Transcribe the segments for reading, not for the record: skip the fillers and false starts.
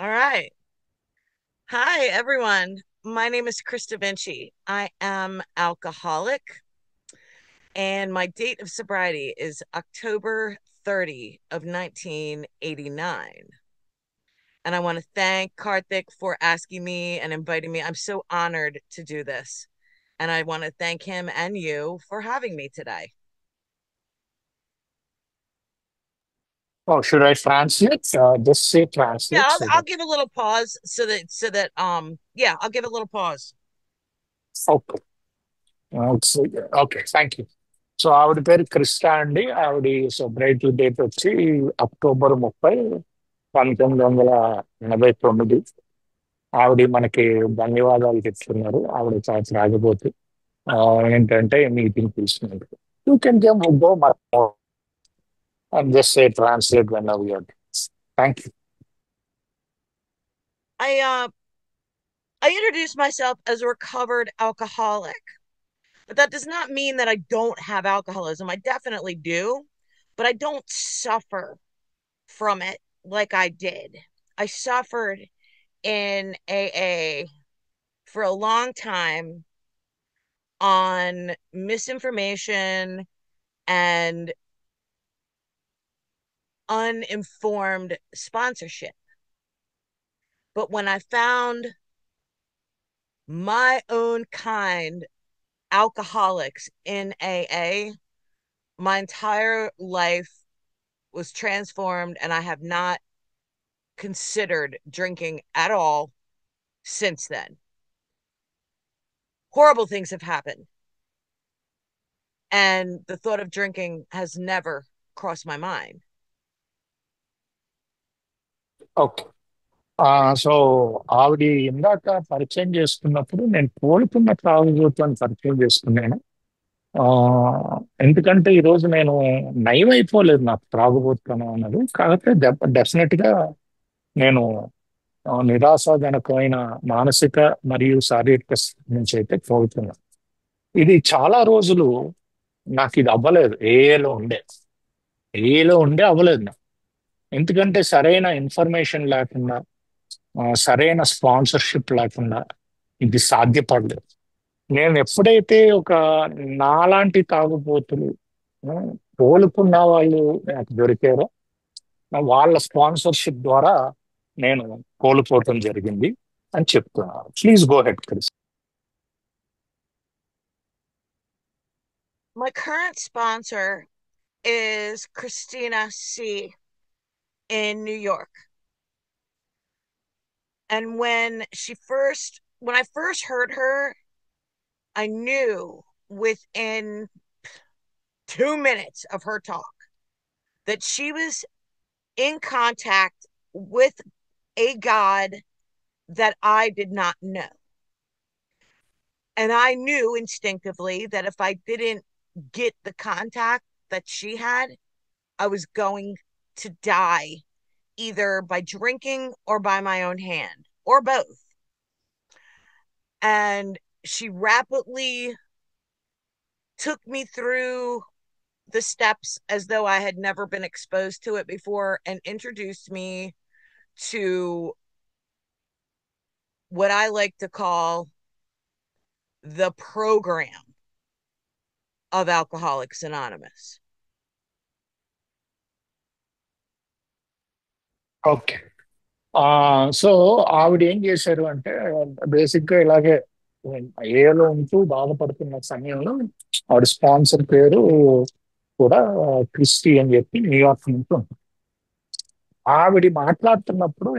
All right. Hi, everyone. My name is Krista Vinci. I am alcoholic, and my date of sobriety is October 30 of 1989. And I want to thank Karthik for asking me and inviting me. I'm so honored to do this. And I want to thank him and you for having me today. Oh, should I translate? Just say Yeah, translate I'll, so I'll that. give a little pause so that I'll give a little pause. Okay. Okay thank you. So ఆవిడ పేరు Crysta అండి. ఆవిడ సొబ్రైటీ date వచ్చి October 30, 1989. ఆవిడ మనకి ధన్యవాదాలు చెప్తున్నారు. ఆవిడ చాలా రాకపోతే ఏంటంటే మీటింగ్ తీసుకున్నారు. You can go and just say translate when ever. Thank you. I I introduced myself as a recovered alcoholic, but that does not mean that I don't have alcoholism. I definitely do, but I don't suffer from it like I did. I suffered in AA for a long time on misinformation and uninformed sponsorship. But when I found my own kind alcoholics in AA, my entire life was transformed, and I have not considered drinking at all since then. Horrible things have happened, and the thought of drinking has never crossed my mind. Okay. So ఆవిడ ఇందాక పరిచయం చేసుకున్నప్పుడు నేను కోలుకున్న త్రాగుబోతు పరిచయం చేసుకున్నాను. ఆ, ఎందుకంటే ఈరోజు నేను నయం అయిపోలేదు నాకు త్రాగుబోతున్నాను అన్నది. కాకపోతే డెఫినెట్ గా నేను నిరాశాజనకమైన మానసిక మరియు శారీరక స్థితి నుంచి అయితే కోలుతున్నాను. ఇది చాలా రోజులు నాకు ఇది అవ్వలేదు. ఏఏలో ఉండే అవ్వలేదు నాకు. ఎందుకంటే సరైన ఇన్ఫర్మేషన్ లేకుండా, సరైన స్పాన్సర్షిప్ లేకుండా ఇది సాధ్యపడలేదు. నేను ఎప్పుడైతే ఒక నాలాంటి తాగుబోతులు ఆ, కోలుకున్న వాళ్ళు నాకు దొరికారో, వాళ్ళ స్పాన్సర్షిప్ ద్వారా నేను కోలుకోవటం జరిగింది అని చెప్తున్నాను. Please go head Chris. My current sponsor is Christina C. in New York. And when I first heard her, I knew within 2 minutes of her talk that she was in contact with a God that I did not know. And I knew instinctively that if I didn't get the contact that she had, I was going to die either by drinking or by my own hand or both. And she rapidly took me through the steps as though I had never been exposed to it before and introduced me to what I like to call the program of Alcoholics Anonymous. Okay. So ఆవిడ ఏం చేశారు అంటే, basic గా ఇలాగే ఏలో ఉంటూ బాధపడుతున్న సమయంలో ఆవిడ స్పాన్సర్ పేరు కూడా క్రిస్టి అని చెప్పి న్యూయార్క్ నుంచి ఉంటుంది. ఆవిడ మాట్లాడుతున్నప్పుడు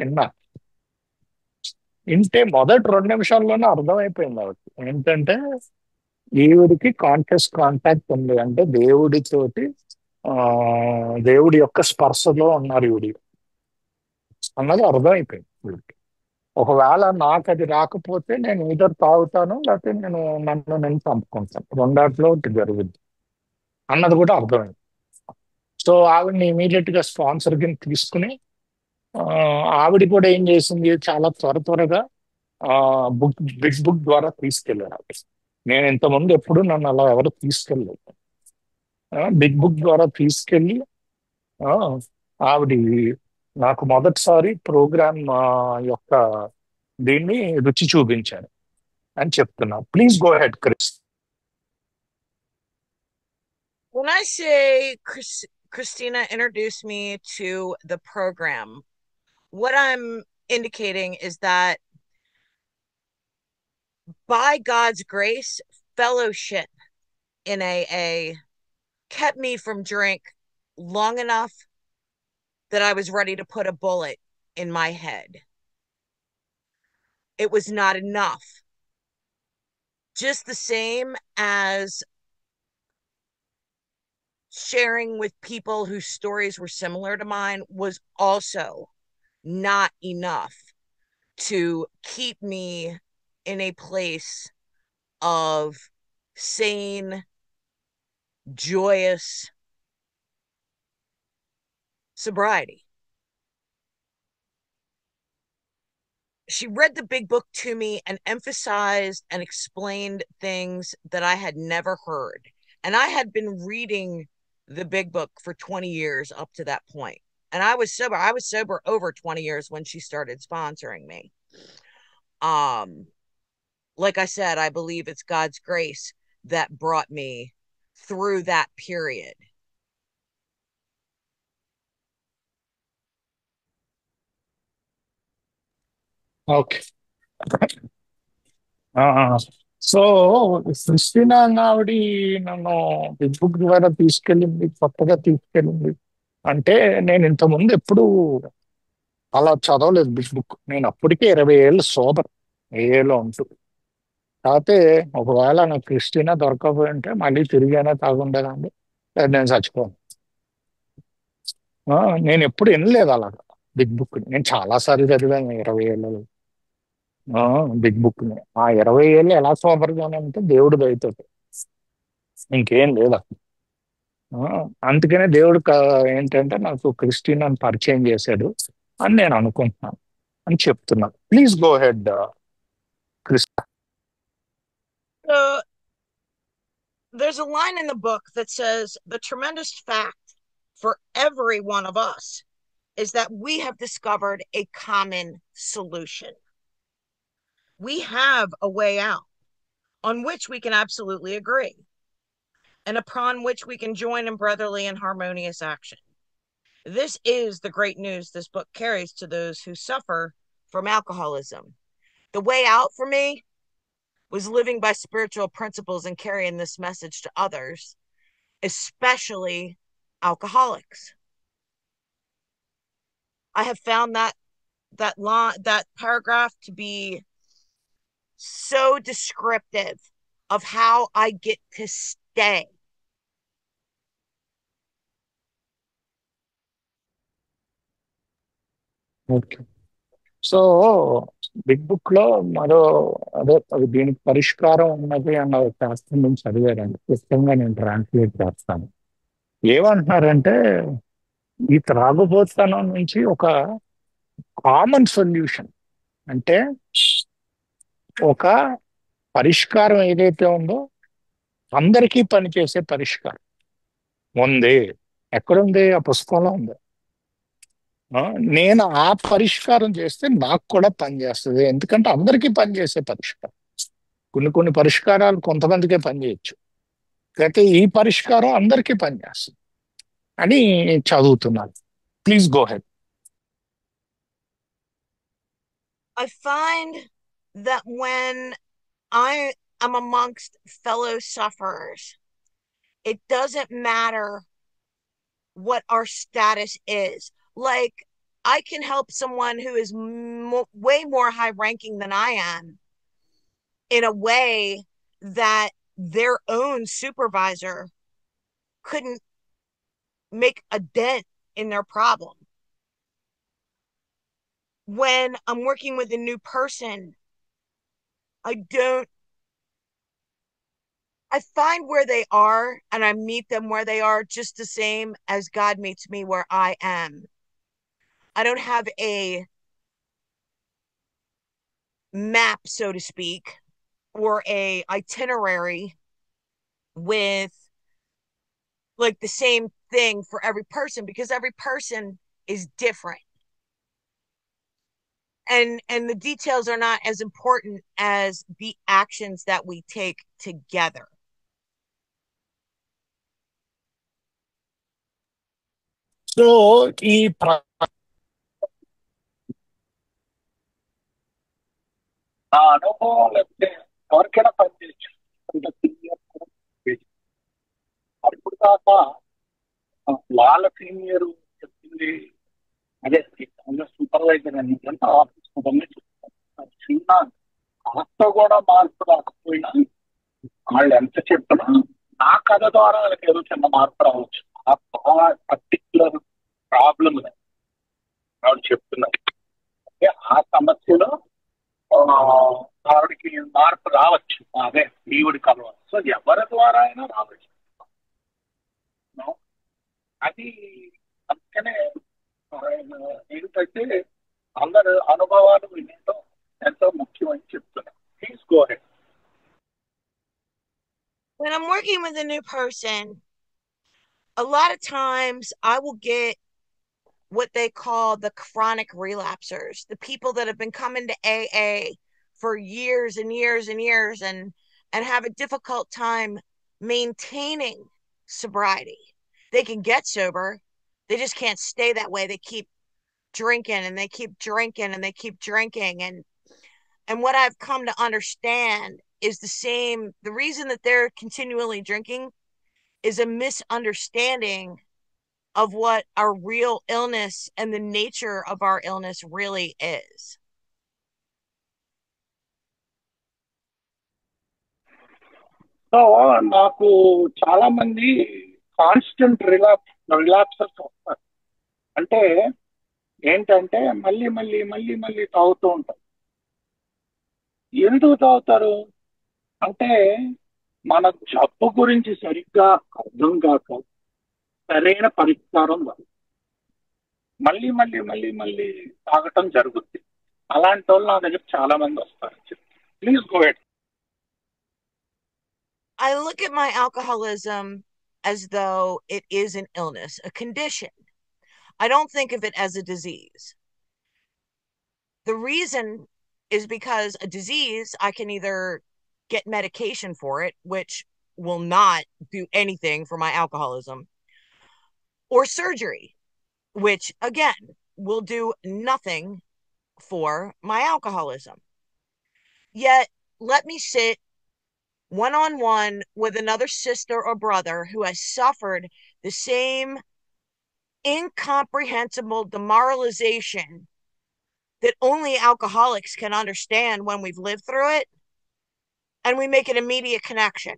వింటే మొదటి 2 నిమిషాల్లోనే అర్థమైపోయింది ఆవిడకి. ఏంటంటే ఈవిడికి కాన్షియస్ కాంటాక్ట్ ఉంది, అంటే దేవుడితోటి, ఆ దేవుడి యొక్క స్పర్శలో ఉన్నారు ఈవిడి అన్నది అర్థమైపోయింది ఈవిడికి. ఒకవేళ నాకు అది రాకపోతే నేను ఈధర్ తాగుతాను, లేకపోతే నన్ను నేను చంపుకుంటాను, రెండాట్లో ఒకటి జరుగుద్ది అన్నది కూడా అర్థమైంది. సో ఆవిడని ఇమీడియట్ గా స్పాన్సర్ కింద తీసుకుని, ఆ, ఆవిడ కూడా ఏం చేసింది, చాలా త్వరగా ఆ బిగ్ బుక్ ద్వారా తీసుకెళ్ళారు ఆవిడ. నేను ఇంతకుముందు ఎప్పుడు నన్ను అలా ఎవరు తీసుకెళ్ళలేదు. బిగ్ బుక్ ద్వారా తీసుకెళ్ళి ఆ, ఆవిడ నాకు మొదటిసారి ప్రోగ్రామ్ యొక్క దీన్ని రుచి చూపించాను అని చెప్తున్నా. Please go head Chris. When I say Christina introduced me to the program, what I'm indicating is that by God's grace, fellowship in AA kept me from drink long enough that I was ready to put a bullet in my head. It was not enough. Just the same as sharing with people whose stories were similar to mine was also not enough to keep me in a place of sane, joyous sobriety. She read the big book to me and emphasized and explained things that I had never heard. And I had been reading the big book for 20 years up to that point. And I was sober. I was sober over 20 years when she started sponsoring me. Um, like I said, I believe it's God's grace that brought me through that period. Okay. So Christina అన్న ఆవిడ నన్ను big book ద్వారా తీసుకెళ్ళింది, కొత్తగా తీసుకెళ్ళింది అంటే నేను ఇంతకుముందు ఎప్పుడు అలా చదవలేదు బిగ్ బుక్. నేను అప్పటికే 20 ఏళ్ళు సోబర్, ఏలో ఉంటూ. కాకపోతే ఒకవేళ నాకు క్రిస్టినా దొరకకపోయి ఉంటే మళ్ళీ తిరిగైనా తాగుండేదాన్ని, లేదా నేను చచ్చిపోను. ఆ, నేను ఎప్పుడు వినలేదు అలాగా బిగ్ బుక్. నేను చాలా సార్లు చదివాను 20 ఏళ్ళలో బిగ్ బుక్ ని. ఆ 20 ఏళ్ళు ఎలా సోబర్గానంటే దేవుడు దయతోటి, ఇంకేం లేదు అసలు. ఆ, అందుకనే దేవుడు ఏంటంటే నాకు క్రిస్టియన్ పరిచయం చేశాడు అని నేను అనుకుంటున్నాను అని చెప్తున్నాను. Please go head Chris. So there's a line in the book that says the tremendous fact for every one of us is that we have discovered a common solution. We have a way out on which we can absolutely agree and upon which we can join in brotherly and harmonious action. This is the great news this book carries to those who suffer from alcoholism. The way out for me was living by spiritual principles and carrying this message to others, especially alcoholics. I have found that paragraph to be so descriptive of how I get to stay. Okay. So big book లో మరో అదే అది దీనికి పరిష్కారం ఉన్నది అన్న ఒక శాస్త్రం నుంచి చదివారండి. క్లుప్తంగా నేను ట్రాన్స్లేట్ చేస్తాను. ఏమంటున్నారంటే ఈ త్రాగుబోతనం నుంచి ఒక కామన్ సొల్యూషన్, అంటే ఒక పరిష్కారం ఏదైతే ఉందో అందరికీ పనిచేసే పరిష్కారం ఉంది. ఎక్కడుంది? ఆ పుస్తకంలో ఉంది. ఆ, నేను ఆ పరిష్కారం చేస్తే నాకు కూడా పనిచేస్తుంది, ఎందుకంటే అందరికీ పనిచేసే పరిష్కారం. కొన్ని కొన్ని పరిష్కారాలు కొంతమందికే పనిచేయచ్చు, అయితే ఈ పరిష్కారం అందరికీ పనిచేస్తుంది అని చదువుతున్నాను. Please go head. I find that when I am amongst fellow sufferers, it doesn't matter what our status is. Like, I can help someone who is way more high ranking than I am in a way that their own supervisor couldn't make a dent in their problem. When I'm working with a new person, I don't, I find where they are and I meet them where they are just the same as God meets me where I am. I don't have a map, so to speak, or a itinerary with like the same thing for every person because every person is different. and the details are not as important as the actions that we take together. So ఈ నా అనుభవం అంటే ఎవరికైనా పనిచేయచ్చు. అంత senior కూడా చేయొచ్చు. అప్పుడు దాకా వాళ్ళ సీనియర్ చెప్పింది అదే సూపర్వైజర్ అని అంటే ఆఫీస్ కుటుంబమే చెప్తారు. చిన్న కాస్త కూడా మార్పు రాకపోయినా వాళ్ళు ఎంత చెప్పినా నా కథ ద్వారా వాళ్ళకి ఏదో చిన్న మార్పు రావచ్చు. ఆ పర్టిక్యులర్ ప్రాబ్లమ్ ఆవిడ చెప్తున్నారు. అంటే ఆ సమస్యలో ఆ, ఆవిడకి మార్పు రావచ్చు. అదే ఈవిడి కలవాలి. సో ఎవరి ద్వారా అయినా రావచ్చు. అది అందుకనే ఆ, ఏంటంటే అందరు అనుభవాలు వినడం ఎంతో ముఖ్యమని చెప్తున్నారు. Please go head. When I'm working with a new person, a lot of times I will get what they call the chronic relapsers, the people that have been coming to AA for years and years and years and have a difficult time maintaining sobriety. They can get sober, they just can't stay that way. They keep drinking and they keep drinking and they keep drinking and what I've come to understand is the reason that they're continually drinking is a misunderstanding of what our real illness and the nature of our illness really is. So నాకు చాలా మంది constant రిలాప్సర్స్ వస్తారు. అంటే ఏంటంటే మళ్ళీ మళ్ళీ మళ్ళీ మళ్ళీ తాగుతూ ఉంటారు. ఎందుకు తాగుతారు అంటే మన జబ్బు గురించి సరిగ్గా అర్థం కాక సరైన పరిష్కారం రాదు. మళ్ళీ మళ్ళీ మళ్ళీ మళ్ళీ తాగటం జరుగుద్ది. అలాంటి వాళ్ళు నా దగ్గర చాలా మంది వస్తారు. Please go head. I look at my alcoholism as though it is an illness, a condition. I don't think of it as a disease. The reason is because a disease, I can either get medication for it, which will not do anything for my alcoholism, or surgery, which again will do nothing for my alcoholism. Yet, let me sit one on one with another sister or brother who has suffered the same incomprehensible demoralization that only alcoholics can understand when we've lived through it, and we make an immediate connection.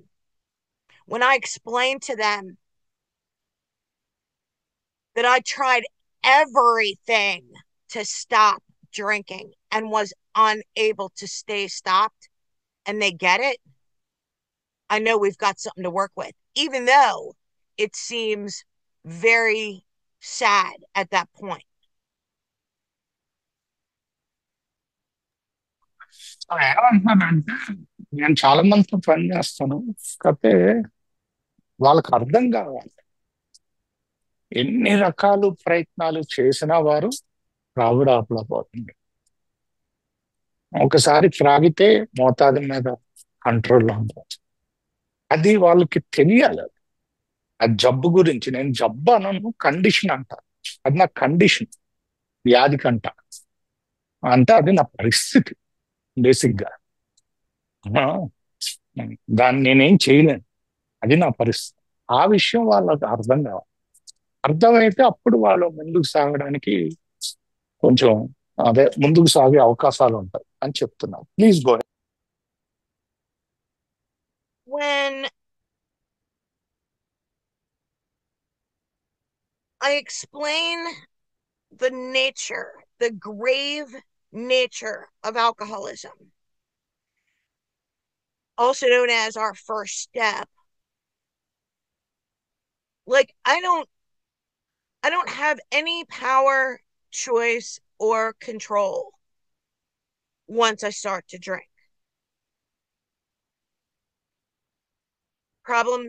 When I explain to them that I tried everything to stop drinking and was unable to stay stopped, and they get it, I know we've got something to work with, even though it seems very sad at that point. ఏమంటున్నానంటే నేను చాలా మందితో పని చేస్తాను. కాకపోతే వాళ్ళకి అర్థం కావాలి. ఎన్ని రకాలు ప్రయత్నాలు చేసినా వారు రావిడాపలేకపోతుంది. ఒకసారి త్రాగితే మోతాదు మీద కంట్రోల్లో ఉంటుంది. అది వాళ్ళకి తెలియాలి. ఆ జబ్బు గురించి నేను జబ్బు అనను, కండిషన్ అంట. అది నా కండిషన్, వ్యాధి కంట. అంటే అది నా పరిస్థితి బేసిక్ గా. ఆ, దాన్ని నేనేం చేయలేను. అది నా పరిస్థితి. ఆ విషయం వాళ్ళకి అర్థం కావాలి. అర్థమైతే అప్పుడు వాళ్ళు ముందుకు సాగడానికి కొంచెం అదే ముందుకు సాగే అవకాశాలు ఉంటాయి అని చెప్తున్నాను. Please go. When I explain the nature, the grave nature of alcoholism, also known as our first step, like I don't have any power, choice, or control once I start to drink. Problem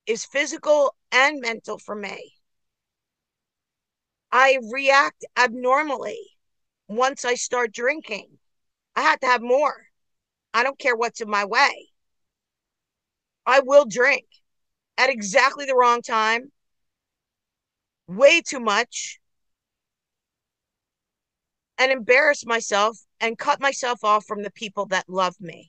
is physical and mental for me. I react abnormally once I start drinking. I have to have more. I don't care what's in my way. I will drink at exactly the wrong time, way too much, and embarrass myself and cut myself off from the people that love me.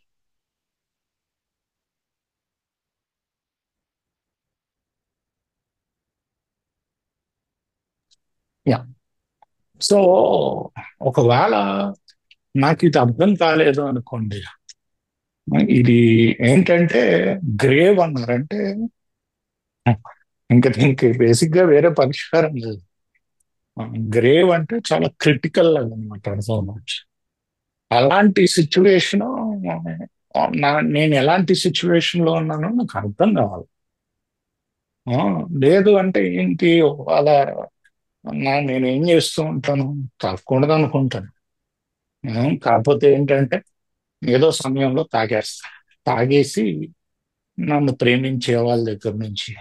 Yeah. So ఒకవేళ నాకు ఇది అర్థం కాలేదు అనుకోండి, ఇది ఏంటంటే grave అన్నారంటే ఇంకా దీనికి బేసిక్ గా వేరే పరిష్కారం లేదు. గ్రేవ్ అంటే చాలా క్రిటికల్ అనమాట. అలాంటి సిచ్యువేషన్, నేను ఎలాంటి సిచ్యువేషన్ లో ఉన్నానో నాకు అర్థం కావాలి. ఆ, లేదు అంటే ఏంటి, అలా నేను ఏం చేస్తూ ఉంటాను, తాగకూడదు అనుకుంటాను. కాకపోతే ఏంటంటే ఏదో సమయంలో తాగేస్తా. తాగేసి నన్ను ప్రేమించే వాళ్ళ దగ్గర నుంచి,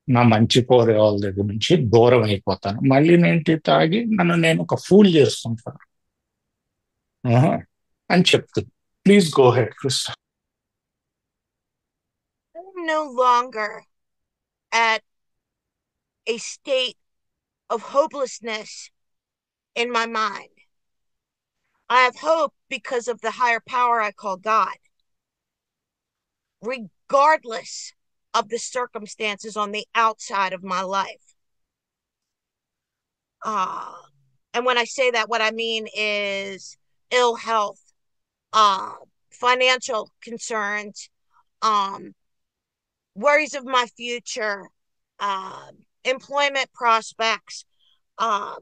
నా మంచి కోరే వాళ్ళ దగ్గర నుంచి దూరం అయిపోతాను. మళ్ళీ నేను తాగి నన్ను నేను ఒక ఫూల్ చేసుకుంటాను. ఆహా, అని చెప్తుంది. Please go head Chris. I'm no longer at a state of hopelessness in my mind. I have hope because of the higher power I call God, regardless of the circumstances on the outside of my life. Uh, and when I say that, what I mean is ill health, uh, financial concerns, um, worries of my future, uh, employment prospects, um,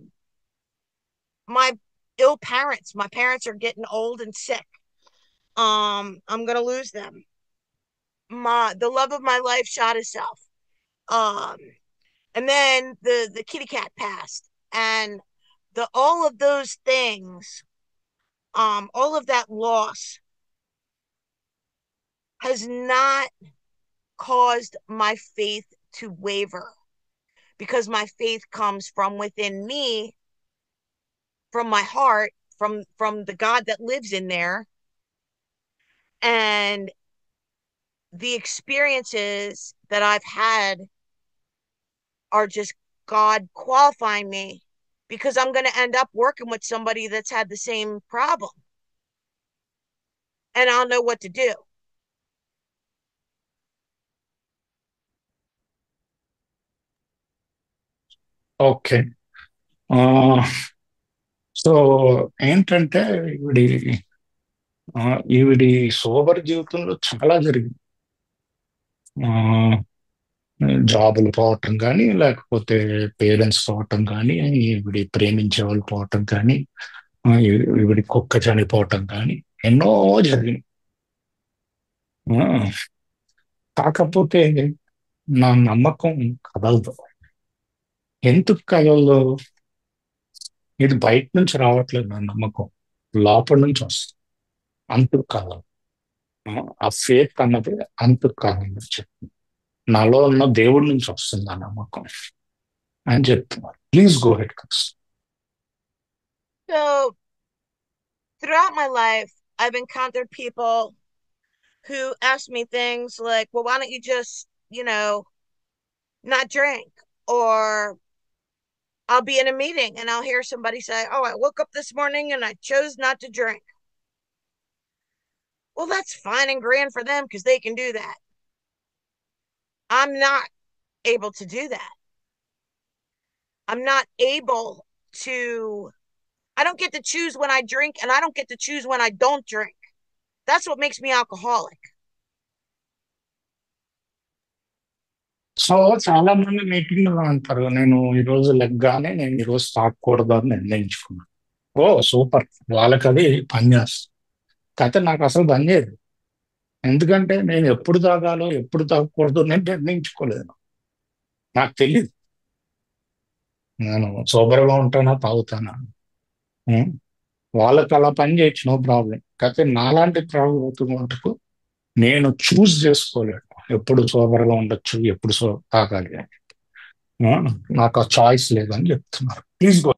my ill parents. My parents are getting old and sick. I'm gonna lose them. The love of my life shot itself. Um, and then the kitty cat passed, and the all of those things, all of that loss has not caused my faith to waver, because my faith comes from within me, from my heart, from the God that lives in there. And the experiences that I've had are just God qualifying me, because I'm going to end up working with somebody that's had the same problem, and I'll know what to do. Okay. So ఏంటంటే ఈవిడి ఈవిడి sober జీవితంలో చాలా జరిగింది. జాబులు పోవటం కానీ, లేకపోతే పేరెంట్స్ పోవటం కానీ, ఈవిడి ప్రేమించే వాళ్ళు పోవటం కానీ, ఈవిడి కుక్క చనిపోవటం కానీ, ఎన్నో జరిగింది. ఆ, కాకపోతే నా నమ్మకం కదలదు. ఎందుకు కదలదు? ఇది బయట నుంచి రావట్లేదు. నా నమ్మకం లోపల నుంచి వస్తుంది. అంతుకు కదలదు. ఆ ఫేత్ అన్నది అంతుకు కాదని చెప్తుంది. నాలో ఉన్న దేవుడి నుంచి వస్తుంది ఆ నమ్మకం అని చెప్తున్నారు. Please go head. So throughout my life, I've encountered people who ask me things like, well, why don't you just, not drink? Or I'll be in a meeting and I'll hear somebody say, oh, I woke up this morning and I chose not to drink. Well, that's fine and grand for them because they can do that. I'm not able to do that. I'm not able to, I don't get to choose when I drink, and I don't get to choose when I don't drink. That's what makes me alcoholic. So చాలా మంది meeting లో అంటారు, నేను ఈరోజు లెగ్గానే నేను ఈరోజు తాగకూడదు అని నిర్ణయించుకున్నాను. ఓ సూపర్, వాళ్ళకి అది పనిచేస్తుంది. కాకపోతే నాకు అసలు పనిచేయదు. ఎందుకంటే నేను ఎప్పుడు తాగాలో ఎప్పుడు తాగకూడదు నేను నిర్ణయించుకోలేదు. నాకు తెలియదు నేను సోబర్గా ఉంటానా తాగుతానా. ఉం? వాళ్ళకి అలా పని చేయొచ్చు, నో ప్రాబ్లం. కాకపోతే నాలాంటి ప్రాబ్లం మటుకు నేను చూస్ చేసుకోలేను ఎప్పుడు సోబర్గా ఉండొచ్చు, ఎప్పుడు తాగాలి అని. ఆ, నాకు ఆ చాయిస్ లేదని చెప్తున్నారు. Please go.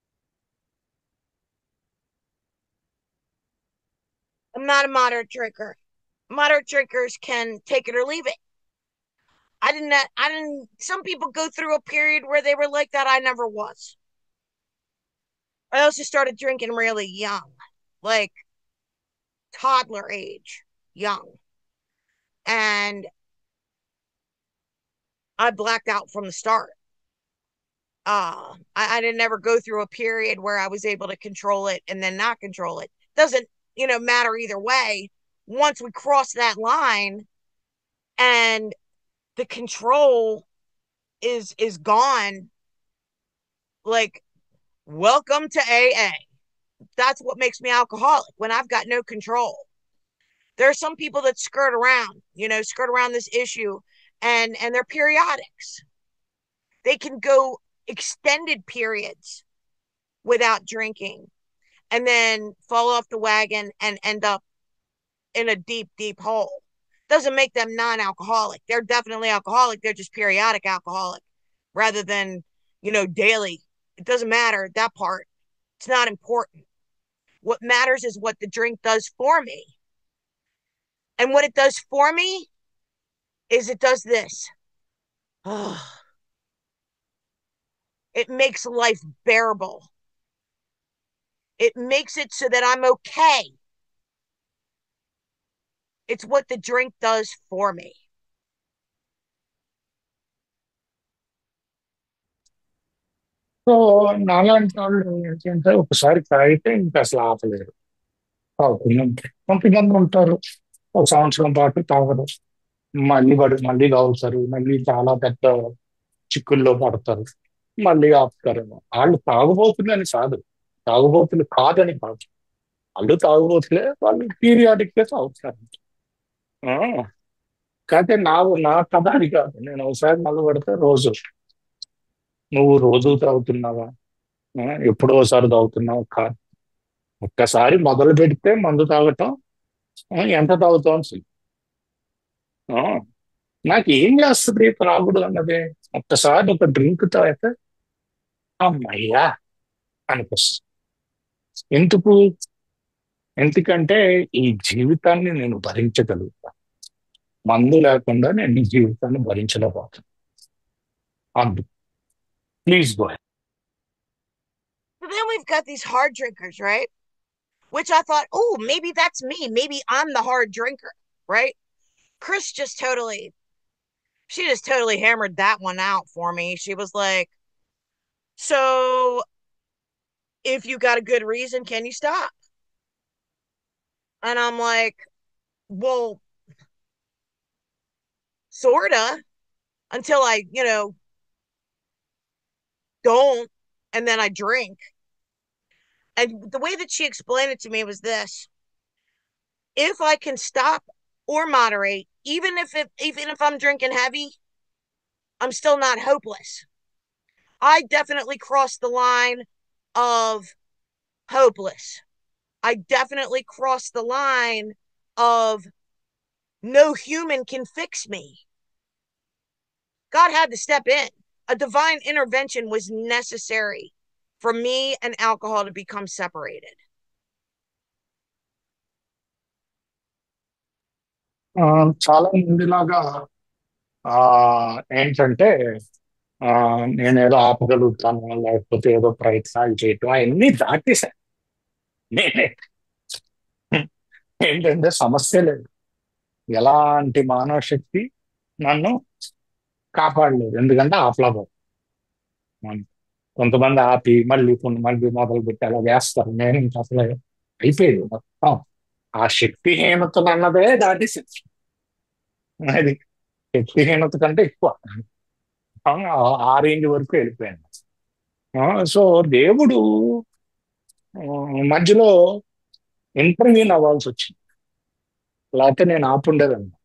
not a moderate drinker. Moderate drinkers can take it or leave it. Some people go through a period where they were like that. I never was. I also started drinking really young, like toddler age, young. And I blacked out from the start. I didn't ever go through a period where I was able to control it and then not control it. Doesn't, matter either way. Once we cross that line and the control is gone, like, welcome to AA. That's what makes me alcoholic, when I've got no control. There are some people that skirt around this issue, and they're periodics. They can go extended periods without drinking and then fall off the wagon and end up in a deep, deep hole. Doesn't make them non-alcoholic. They're definitely alcoholic. They're just periodic alcoholic rather than, daily. It doesn't matter, that part. It's not important. What matters is what the drink does for me. And what it does for me is it does this. It makes life bearable. It makes it so that I'm okay. It's what the drink does for me. So నాలాంటి వాళ్ళు ఏంటంటే ఒకసారి తాగితే ఇంకా అసలు ఆపలేరు. తాగుతూనే ఉంటారు. కొంతమంది ఉంటారు ఒక సంవత్సరం పాటు తాగరు, మళ్ళీ తాగుతారు, మళ్ళీ చాలా పెద్ద చిక్కుల్లో పడతారు, మళ్ళీ ఆపుతారేమో. వాళ్ళు తాగుబోతులని కాదు, తాగుబోతులు కాదని కాదు, వాళ్ళు తాగుబోతులే, వాళ్ళు పీరియాడిక్ గా తాగుతారు. ఆ, కాకపోతే నా కథ అది కాదు. నేను ఒకసారి మొదలు పెడితే రోజు, నువ్వు రోజు తాగుతున్నావా? ఎప్పుడో ఒకసారి తాగుతున్నావు కాదు. ఒక్కసారి మొదలు పెడితే మందు తాగటం ఎంత తాగుతావు అసలు. ఆ, నాకు ఏం చేస్తుంది త్రాగుడు అన్నది? ఒక్కసారి ఒక డ్రింక్ తాగితే అమ్మయ్యా అనిపిస్తుంది. ఎందుకు? ఎందుకంటే ఈ జీవితాన్ని నేను భరించగలుగుతా, మందు లేకుండా నేను ఈ జీవితాన్ని భరించలేకపోతాను. అందు please go. But then we've got these hard drinkers, right? Which I thought, oh, maybe that's me. Maybe I'm the hard drinker, right? Chris she just totally hammered that one out for me. She was like, so if you got a good reason, can you stop? And I'm like, well, sorta, until I, don't, and then I drink. And the way that she explained it to me was this: if I can stop or moderate, even if I'm drinking heavy, I'm still not hopeless. I definitely crossed the line of hopeless. I definitely crossed the line of no human can fix me. God had to step in. A divine intervention was necessary for me and alcohol to become separated. చాలా మందిలాగా ఆ ఏంటంటే ఆ నేనేదో ఆపగలుగుతాను, లేకపోతే ఏదో ప్రయత్నాలు చేయటం అవన్నీ దాటేశాను. నేనే ఏంటంటే సమస్య లేదు, ఎలాంటి మానవ శక్తి నన్ను కాపాడలేదు, ఎందుకంటే ఆపలేకపోతే. కొంతమంది ఆపి మళ్ళీ మొదలు పెట్టి అలా చేస్తారు. నేను ఇంకా అసలు అయిపోయింది మొత్తం. ఆ శక్తిహీనతలు అన్నదే దాటేసింది. అది శక్తిహీనత కంటే ఎక్కువ. ఆ రేంజ్ వరకు వెళ్ళిపోయాను. సో దేవుడు మధ్యలో ఇంటర్వ్యూన్ అవ్వాల్సి వచ్చింది, లేకపోతే నేను ఆపుండేదన్నా.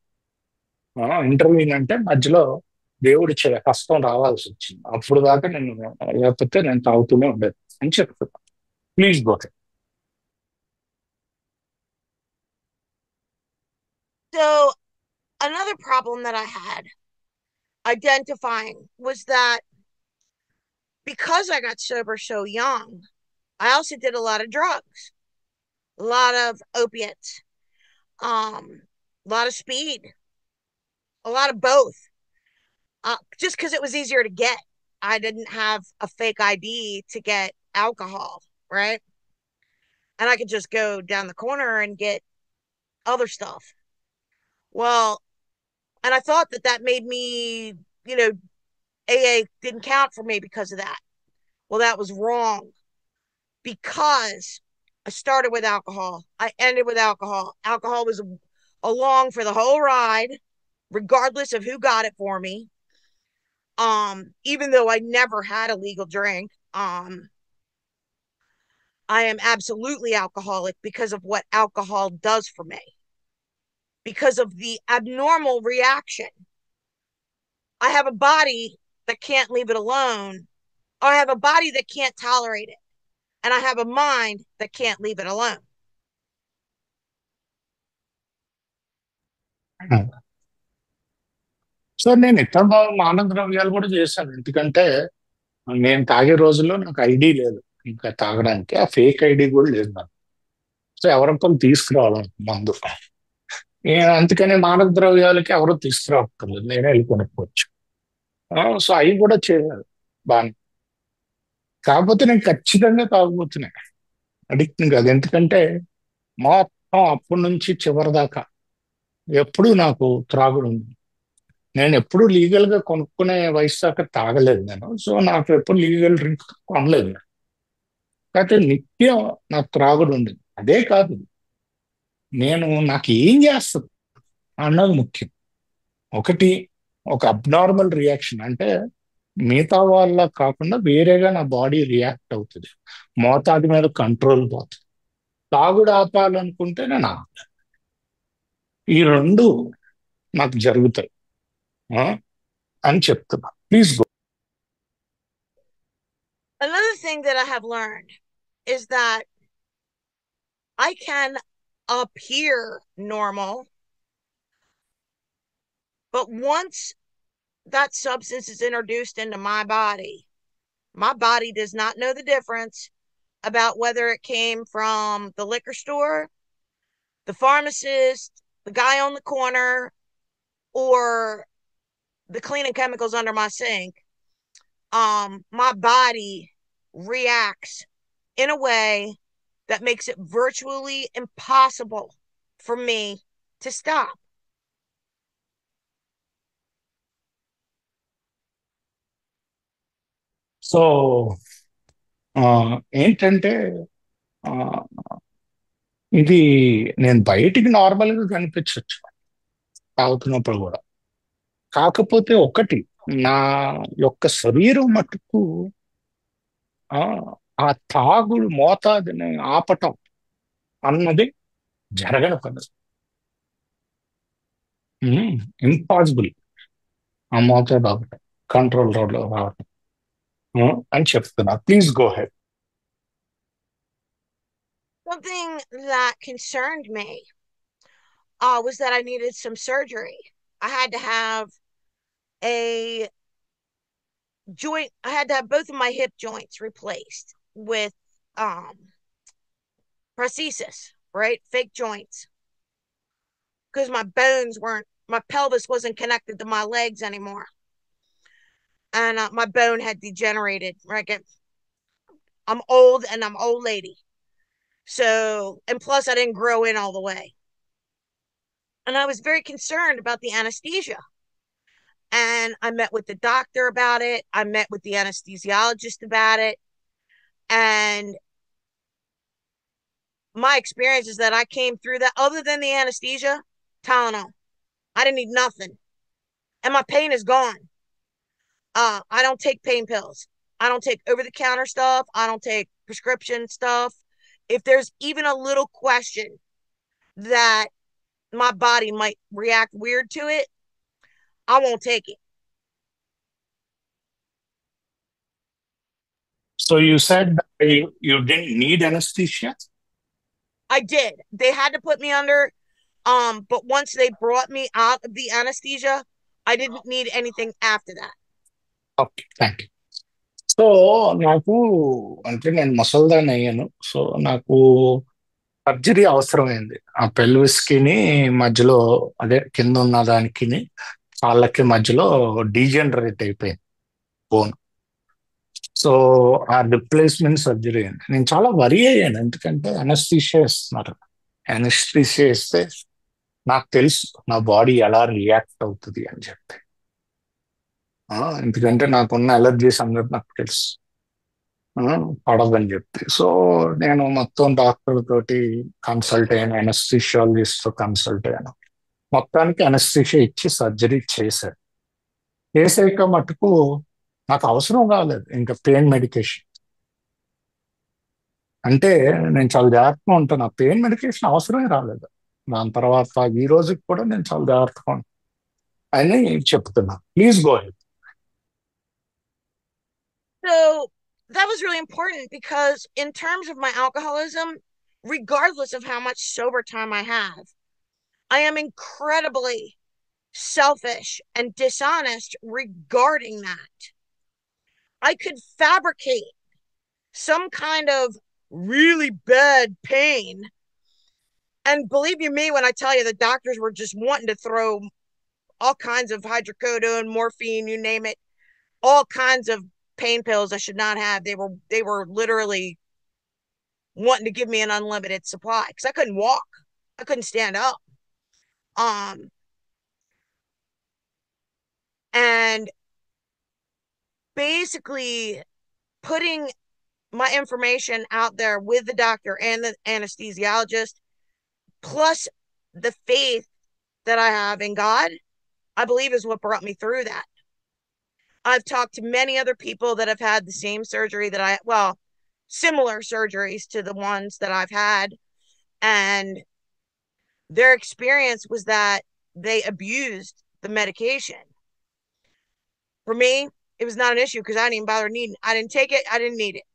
ఇంటర్వ్యూన్ అంటే మధ్యలో దేవుడు కష్టం రావాల్సి వచ్చింది, అప్పుడు దాకా నేను, లేకపోతే నేను తాగుతూనే ఉండేది అని చెప్తున్నా. Please go. So, another problem that I had identifying was that because I got sober so young, I also did a lot of drugs, a lot of opiates. A lot of speed, a lot of both. Just because it was easier to get. I didn't have a fake ID to get alcohol, right? And I could just go down the corner and get other stuff. Well, and I thought that that made me, you know, AA didn't count for me because of that. Well, that was wrong because I started with alcohol. I ended with alcohol. Alcohol was along for the whole ride, regardless of who got it for me. Even though I never had a legal drink, I am absolutely alcoholic because of what alcohol does for me, because of the abnormal reaction. I have a body that can't leave it alone, or I have a body that can't tolerate it, and I have a mind that can't leave it alone. So నేను ఇతర మానవ ద్రవ్యాలు కూడా చేశాను. ఎందుకంటే నేను తాగే రోజుల్లో నాకు ఐడి లేదు ఇంకా తాగడానికి. ఆ ఫేక్ ఐడి కూడా లేదు నాకు. సో ఎవరొకరు తీసుకురావాలి మందు. అందుకని మానవ ద్రవ్యాలకి ఎవరు తీసుకురావక్కర్లేదు, నేనే వెళ్ళి కొనుక్కోవచ్చు. సో అవి కూడా చేయాలి బాగా. కాకపోతే నేను ఖచ్చితంగా తాగుబోతున్నాను, అడిక్ట్ కాదు. ఎందుకంటే మొత్తం అప్పటి నుంచి చివరి దాకా ఎప్పుడు నాకు త్రాగుడు ఉంది. నేను ఎప్పుడు లీగల్ గా కొనుక్కునే వయసు దాకా తాగలేదు నేను. సో నాకు ఎప్పుడు లీగల్ డ్రింక్ కొనలేదు నేను. కాకపోతే నిత్యం నాకు త్రాగుడు ఉండేది. అదే కాదు, నాకు ఏం చేస్తుంది అన్నది ముఖ్యం. ఒకటి, ఒక అబ్నార్మల్ రియాక్షన్ అంటే మిగతా వాళ్ళ కాకుండా వేరేగా నా బాడీ రియాక్ట్ అవుతుంది. మోతాదు మీద కంట్రోల్ పోతుంది. తాగుడు ఆపాలనుకుంటే నేను ఆపుతాను. ఈ రెండు నాకు జరుగుతాయి ఆ, అని చెప్తున్నా. Please go. Another thing that I have learned is that I can appear normal, but once that substance is introduced into my body does not know the difference about whether it came from the liquor store, the pharmacist, the guy on the corner, or the cleaning chemicals under my sink. My body reacts in a way that makes it virtually impossible for me to stop. So ఏంటంటే ఆ, ఇది నేను బయటికి normal గా కనిపించవచ్చు తాగుతున్నప్పుడు కూడా. కాకపోతే ఒకటి, నా యొక్క శరీరం మటుకు ఆ ఆ తాగుడు మోతాదుని ఆపటం అన్నది జరగని పని. ఇంపాసిబుల్ ఆ మోతాదు ఆపటం, కంట్రోల్ రోడ్ లో రావటం అని చెప్తున్నా. Please go head. Something that concerned me was that I needed some surgery. I had to have a I had to have both of my hip joints replaced with um, prosthesis, right? Fake joints. Because my pelvis wasn't connected to my legs anymore. And my bone had degenerated, right? I'm old and I'm old lady. So, and plus I didn't grow in all the way. And I was very concerned about the anesthesia. And I met with the doctor about it. I met with the anesthesiologist about it. And my experience is that I came through that, other than the anesthesia, Tylenol. I didn't need nothing. And my pain is gone. I don't take pain pills. I don't take over the counter stuff. I don't take prescription stuff. If there's even a little question that my body might react weird to it, I won't take it. So you said you didn't need anesthesia? I did. They had to put me under, but once they brought me out of the anesthesia, I didn't need anything after that. Okay, thank you. So నాకు అంటే నేను ముసల్దాన్ని అయ్యాను. So నాకు surgery అవసరమైంది. ఆ pelvis కిని మధ్యలో, అదే కింద ఉన్న దానికి కాళ్ళకి మధ్యలో డీజనరేట్ అయిపోయింది బోన్. సో ఆ రిప్లేస్మెంట్ సర్జరీ అయింది. నేను చాలా వరి అయ్యాను, ఎందుకంటే అనస్థీషియా ఇస్తున్నారు. అనస్థీషియా ఇస్తే నాకు తెలుసు నా బాడీ ఎలా రియాక్ట్ అవుతుంది అని చెప్పి. ఎందుకంటే నాకున్న అలర్జీస్ అందరు నాకు తెలుసు. ఆ, పడదని చెప్పి. సో నేను మొత్తం డాక్టర్ తోటి కన్సల్ట్ అయ్యాను, అనస్థిషియాలజిస్ట్ తో కన్సల్ట్ అయ్యాను. మొత్తానికి అనస్థిషియా ఇచ్చి సర్జరీ చేశారు. చేసాక మటుకు నాకు అవసరం కాలేదు ఇంకా పెయిన్ మెడికేషన్. అంటే నేను చాలా జాగ్రత్తగా ఉంటాను, ఆ పెయిన్ మెడికేషన్ అవసరమే రాలేదు. దాని తర్వాత ఈ రోజుకి కూడా నేను చాలా జాగ్రత్తగా ఉంటాను అని చెప్తున్నా. Please go head. So that was really important because, in terms of my alcoholism, regardless of how much sober time I have, I am incredibly selfish and dishonest regarding that. I could fabricate some kind of really bad pain. And believe you me when I tell you, the doctors were just wanting to throw all kinds of hydrocodone, morphine, you name it, all kinds of pain pills I should not have. They were literally wanting to give me an unlimited supply because I couldn't walk. I couldn't stand up. Um and basically putting my information out there with the doctor and the anesthesiologist, plus the faith that I have in God, I believe is what brought me through that. I've talked to many other people that have had the same surgery that well, similar surgeries to the ones that I've had. And their experience was that they abused the medication. For me, it was not an issue because I didn't even bother needing it. I didn't take it. I didn't need it.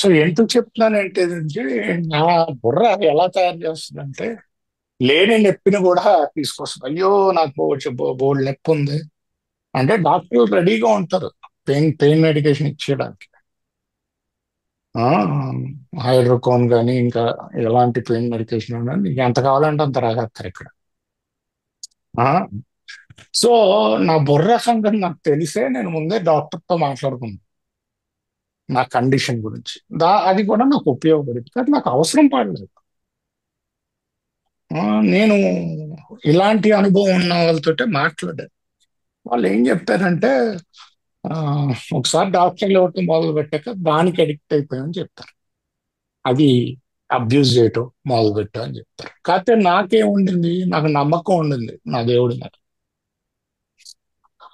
So ఎందుకు చెప్తున్నానంటే నా బుర్ర ఎలా తయారు చేస్తుందంటే, లేని నొప్పిని కూడా తీసుకొస్తుంది. అయ్యో నాకు బోల్డ్ నొప్పి ఉంది అంటే డాక్టర్లు రెడీగా ఉంటారు పెయిన్ మెడికేషన్ ఇచ్చేయడానికి. హైడ్రోకోన్ కానీ ఇంకా ఎలాంటి పెయిన్ మెడికేషన్ కానీ నీకు ఎంత కావాలంటే అంత రాగేస్తారు ఇక్కడ. సో నా బుర్ర సంగతి నాకు తెలిసే నేను ముందే డాక్టర్తో మాట్లాడుకున్నాను నా కండిషన్ గురించి. అది కూడా నాకు ఉపయోగపడింది, కానీ నాకు అవసరం పడలేదు. నేను ఇలాంటి అనుభవం ఉన్న వాళ్ళతో మాట్లాడాను. వాళ్ళు ఏం చెప్పారంటే, ఆ, ఒకసారి డాక్టర్లు ఎవరితో మొదలు పెట్టాక దానికి అడిక్ట్ అయిపోయామని చెప్తారు. అది అబ్యూజ్ చేయటం మొదలు పెట్టా అని చెప్తారు. కాకపోతే నాకేం ఉండింది, నాకు నమ్మకం ఉండింది నా దేవుడి మీద.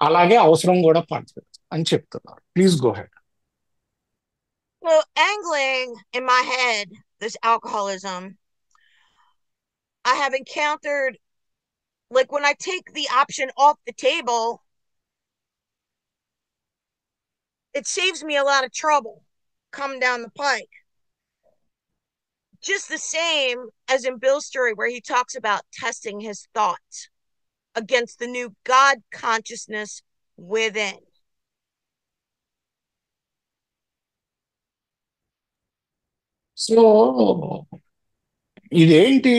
అలాగే అవసరం కూడా పడుతుంది అని చెప్తున్నారు. Please go head. So, angling in my head, this alcoholism, I have encountered, like, when I take the option off the table, it saves me a lot of trouble coming down the pike. Just the same as in Bill's story, where he talks about testing his thoughts against the new God consciousness within. So ఇదేంటి,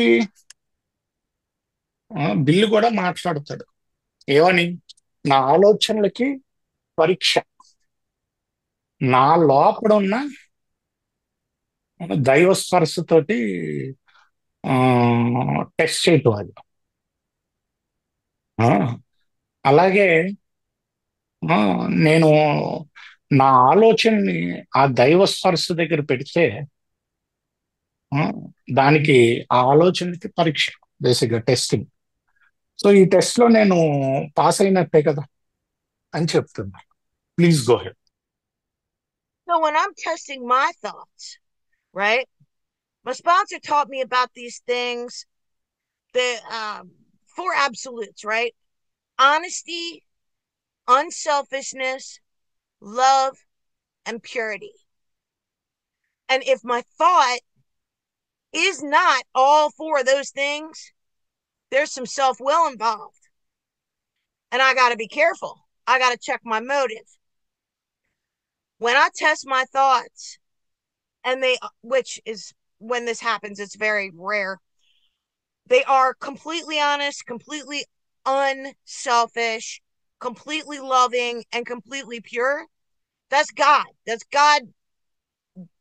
bill కూడా మాట్లాడతాడు ఏమని, నా ఆలోచనలకి పరీక్ష, నా లోపల ఉన్న దైవ స్పర్శతోటి టెస్ట్ చేయటం అది. ఆ, అలాగే నేను నా ఆలోచనని ఆ దైవ స్పర్శ దగ్గర పెడితే ఆ, దానికి ఆ ఆలోచనకి పరీక్ష, బేసిక్గా టెస్టింగ్. సో ఈ టెస్ట్ లో నేను పాస్ అయినట్టే కదా అని చెప్తున్నా. Please go head. So, when I'm testing my thoughts, right, my sponsor taught me about these things, the four absolutes, right? Honesty, unselfishness, love, and purity. And if my thought is not all four of those things, there's some self will involved. And I got to be careful. I got to check my motive. When I test my thoughts, and which is when this happens, it's very rare. They are completely honest, completely unselfish, completely loving, and completely pure. That's God. That's God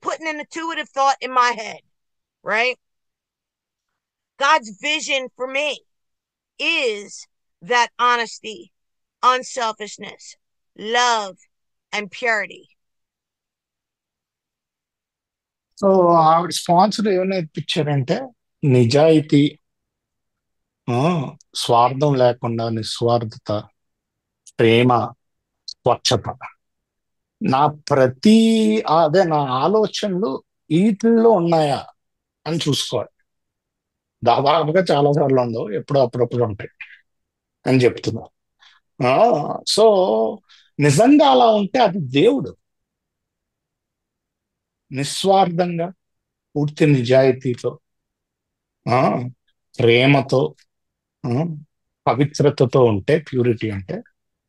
putting an intuitive thought in my head, right? God's vision for me is that honesty, unselfishness, love, and purity. So ఆవిడ sponsor ఏమైనా ఇప్పించారంటే నిజాయితీ, ఆ, స్వార్థం లేకుండా నిస్వార్థత, ప్రేమ, స్వచ్ఛత. నా ప్రతి అదే నా ఆలోచనలు వీటిల్లో ఉన్నాయా అని చూసుకోవాలి. దాదాపుగా చాలా సార్లు ఉండవు, ఎప్పుడో అప్పుడప్పుడు ఉంటాయి అని చెప్తున్నా. సో నిజంగా అలా ఉంటే అది దేవుడు. నిస్వార్థంగా, పూర్తి నిజాయితీతో, ఆ ప్రేమతో, ఆ, పవిత్రతతో ఉంటే, ప్యూరిటీ అంటే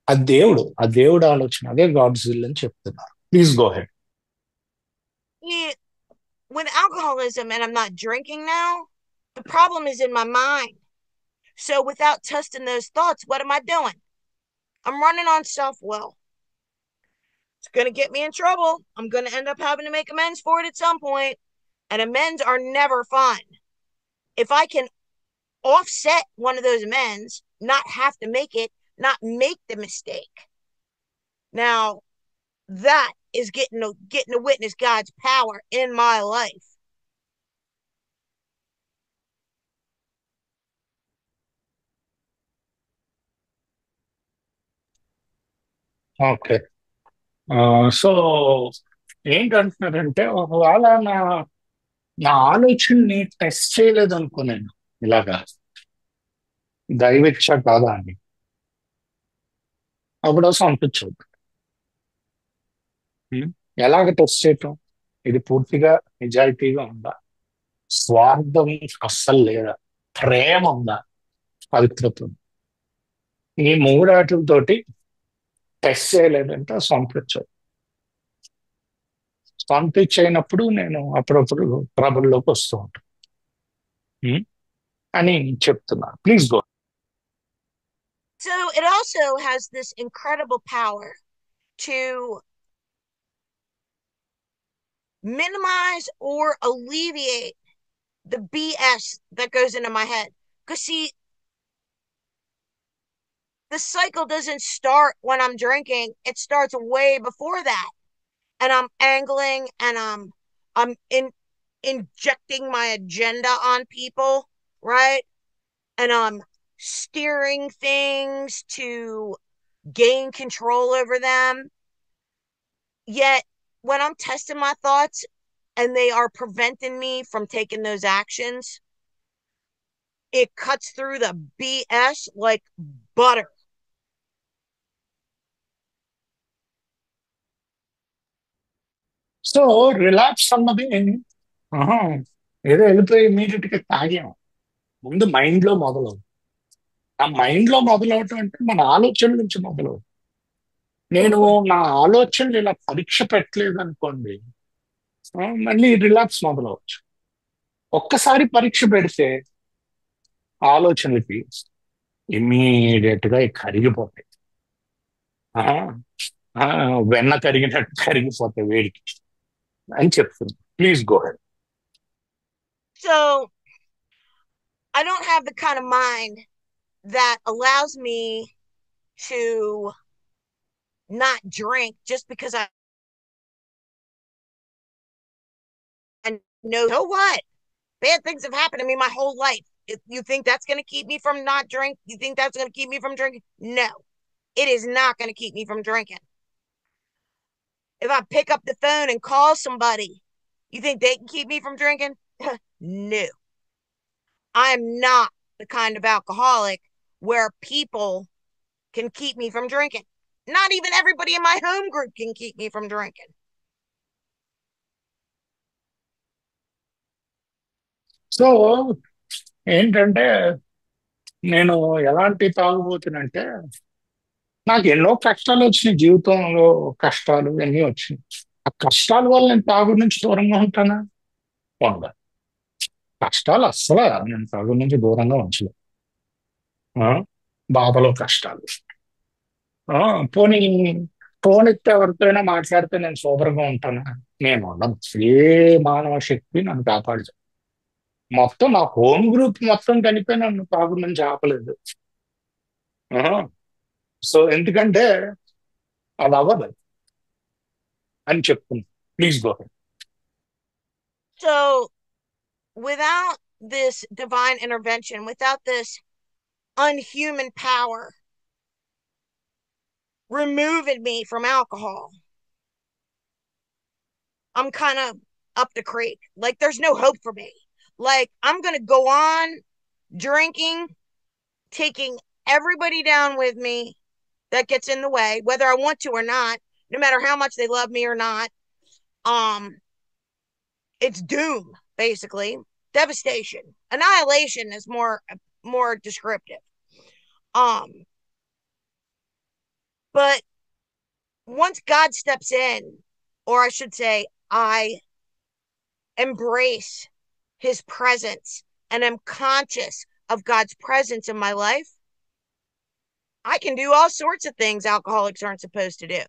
అది దేవుడు. ఆ దేవుడు ఆలోచన, అదే గాడ్స్ విల్ అని చెప్తున్నారు. Please go head. Yeah, with alcoholism, and I'm not drinking now, the problem is in my mind. So without testing those thoughts, what am I doing? I'm running on self will. It's going to get me in trouble. I'm going to end up having to make amends for it at some point, and amends are never fun. If I can offset one of those amends, not have to make it, not make the mistake. Now, that is getting to witness God's power in my life. Okay. So ఏంటంటున్నారంటే, ఒకవేళ నా నా ఆలోచనని test చేయలేదు అనుకో, నేను ఇలాగా దైవిచ్చ కాదా అని, అప్పుడు అనిపించదు. ఎలాగ టెస్ట్ చేయటం? ఇది పూర్తిగా నిజాయితీగా ఉందా, స్వార్థం అస్సలు లేదా, ప్రేమ ఉందా, పవిత్రత ఉందా? ఈ మూడాటితోటి టెస్ట్ చేయలేదంటే పంపించదు. పంపించైనప్పుడు నేను అప్పుడప్పుడు ట్రబుల్లోకి వస్తూ ఉంటాను అని చెప్తున్నా. Please go. So it also has this incredible power to minimize or alleviate the BS that goes into my head. Because see, the cycle doesn't start when I'm drinking. It starts way before that. And I'm angling and I'm injecting my agenda on people, right? And I'm steering things to gain control over them. Yet when I'm testing my thoughts and they are preventing me from taking those actions, it cuts through the BS like butter. So relax అన్నది ఆహా, ఏదో వెళ్ళిపోయి immediate గా తాగాం. ముందు mind లో మొదలవు. ఆ mind లో మొదలవటం అంటే మన ఆలోచన నుంచి మొదలవు. నేను నా ఆలోచనలు ఇలా పరీక్ష పెట్టలేదు అనుకోండి, మళ్ళీ రిలాక్స్ మొదలవచ్చు. ఒక్కసారి పరీక్ష పెడితే ఆలోచనలకి ఇమ్మీడియట్ గా కరిగిపోతాయి. ఆ, ఆ, వెన్న కరిగినట్టు కరిగిపోతాయి వేడికి అని చెప్తుంది. Please go head. So I don't have the kind of mind that allows me to not drink just because I know, so what? Bad things have happened to me my whole life. If you think that's going to keep me from not drink, you think that's going to keep me from drinking? No, it is not going to keep me from drinking. If I pick up the phone and call somebody, you think they can keep me from drinking? No, I am not the kind of alcoholic where people can keep me from drinking. Not even everybody in my home group can keep me from drinking. So ఏంటంటే, నేను ఎలాంటి తాగుబోతునంటే, నాకు ఎన్నో కష్టాలు వచ్చినాయి జీవితంలో, కష్టాలు ఎన్ని వచ్చినాయి. ఆ కష్టాల వల్ల నేను తాగుడు నుంచి దూరంగా ఉంటానా? ఉండదు. కష్టాలు అస్సలు నేను తాగుడు నుంచి దూరంగా ఉంచలేదు. ఆ? బాధలు కష్టాలు. ఆ, పోనీ ఫోన్ ఎత్తే ఎవరితోనైనా మాట్లాడితే నేను సూపర్గా ఉంటానా? నేను ఉండను. ఏ మానవ శక్తి నన్ను కాపాడు. మొత్తం నా హోమ్ గ్రూప్ మొత్తం కలిపి నన్ను తాగుడు నుంచి ఆపలేదు. సో ఎందుకంటే అది అవ్వదు అని చెప్తుంది. Please go. So, without this divine intervention, without this unhuman power removing me from alcohol, I'm kind of up the creek. Like, there's no hope for me. Like, I'm going to go on drinking, taking everybody down with me that gets in the way, whether I want to or not, no matter how much they love me or not. Um, it's doom, basically. Devastation. Annihilation is more descriptive. Um, but once God steps in, or I should say, I embrace his presence and am conscious of God's presence in my life, I can do all sorts of things alcoholics aren't supposed to do.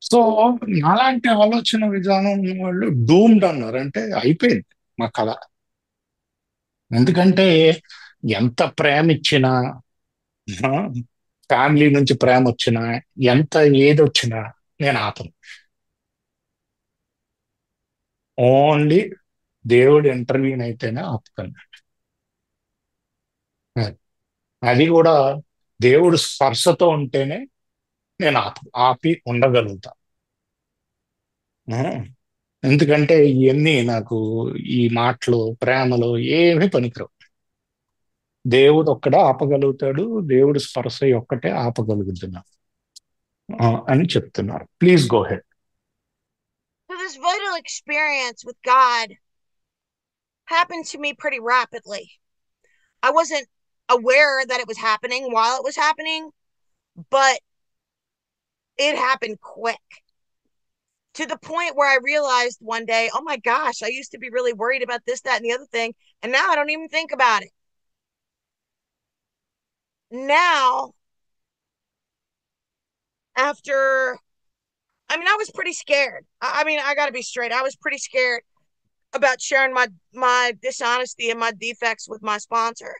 So నాలాంటి ఆలోచన విధానం ఉన్న వాళ్ళు doomed అన్నారు. అంటే అయిపోయింది మా కళ. ఎందుకంటే ఎంత ప్రేమ ఇచ్చినా, ఫ్యామిలీ నుంచి ప్రేమ వచ్చినా, ఎంత ఏది వచ్చినా నేను ఆపను. ఓన్లీ దేవుడు ఇంటర్వ్యూన్ అయితేనే ఆపుతాను. అది కూడా దేవుడు స్పర్శతో ఉంటేనే నేను ఆపి ఉండగలుగుతా. ఆ, ఎందుకంటే ఇవన్నీ నాకు, ఈ మాటలు ప్రేమలు ఏమీ పనికిరావు. దేవుడు ఒక్కడే ఆపగలుగుతాడు. దేవుడు స్పర్శ ఒక్కటే ఆపగలుగుతున్నా అని చెప్తున్నారు. Please go head. So, this vital experience with God happened to me pretty rapidly. I wasn't aware that it was happening while it was happening, but it happened quick to the point where I realized one day, oh my gosh, I used to be really worried about this, that, and the other thing. And now I don't even think about it. Now, after, I mean, I was pretty scared. I mean, I got to be straight. I was pretty scared about sharing my dishonesty and my defects with my sponsor.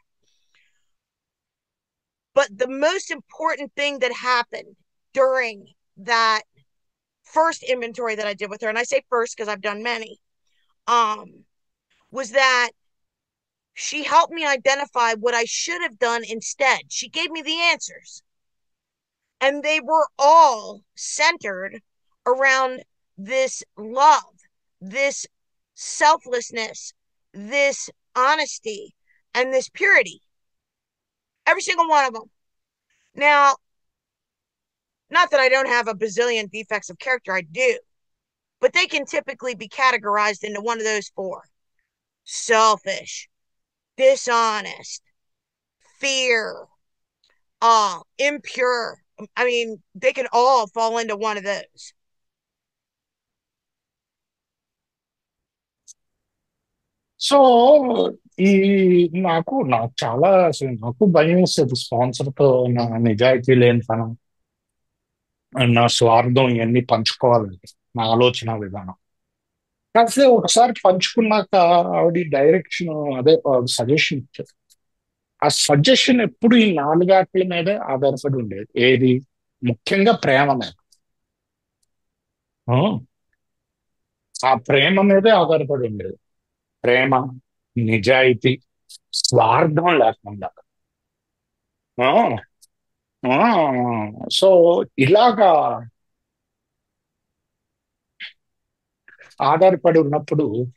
But the most important thing that happened during that first inventory that I did with her, and I say first because I've done many, was that she helped me identify what I should have done instead. She gave me the answers, and they were all centered around this love, this selflessness, this honesty, and this purity. Every single one of them. Now, not that I don't have a bazillion defects of character, I do, but they can typically be categorized into one of those four: selfish, dishonest, fear, impure. I mean, they can all fall into one of those. So ఈ నాకు నాకు చాలా అసలు నాకు భయం వేస్తుంది స్పాన్సర్తో నా నిజాయితీ లేనితనం, నా స్వార్థం ఇవన్నీ పంచుకోవాలంటే, నా ఆలోచన విధానం. కాకపోతే ఒకసారి పంచుకున్నాక ఆవిడ డైరెక్షన్, అదే సజెషన్ ఇచ్చారు. ఆ సజెషన్ ఎప్పుడు ఈ నాలుగాట్ల మీదే ఆధారపడి ఉండేది. ఏది? ముఖ్యంగా ప్రేమ మీద. ఆ, ఆ ప్రేమ మీదే ఆధారపడి ఉండేది. ప్రేమ, నిజాయితీ, స్వార్థం లేకుండా. ఆ, ఆ, సో ఇలాగా ఆధారపడి ఉన్నప్పుడు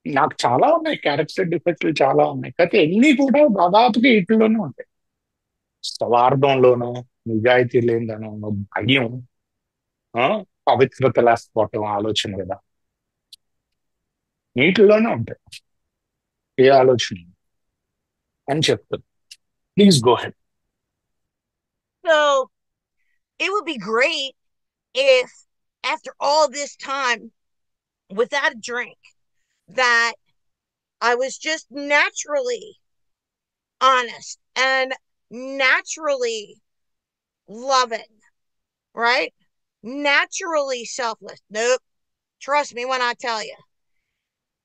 నాకు చాలా ఉన్నాయి, క్యారెక్టర్ డిఫెక్ట్లు చాలా ఉన్నాయి. అయితే ఎన్ని కూడా దాదాపుగా వీటిలోనే ఉంటాయి. స్వార్థంలోనూ, నిజాయితీ లేనిదనో, భయం, ఆ, పవిత్రత లేకపోవటం, ఆలోచన కదా, వీటిల్లోనే ఉంటాయి. ఏ ఆలోచన అని చెప్తాను. Please go head. So it would be great if after all this time without a drink that I was just naturally honest and naturally loving, right? Naturally selfless. Nope. Trust me when I tell you.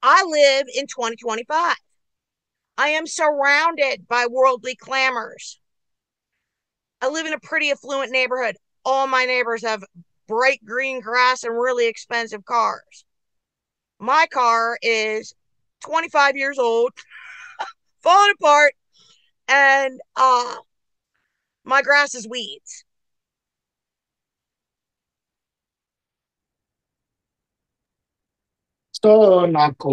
I live in 2025. I am surrounded by worldly clamors. I live in a pretty affluent neighborhood. All my neighbors have bright green grass and really expensive cars. My car is 25 years old, falling apart, and my grass is weeds. So నాకు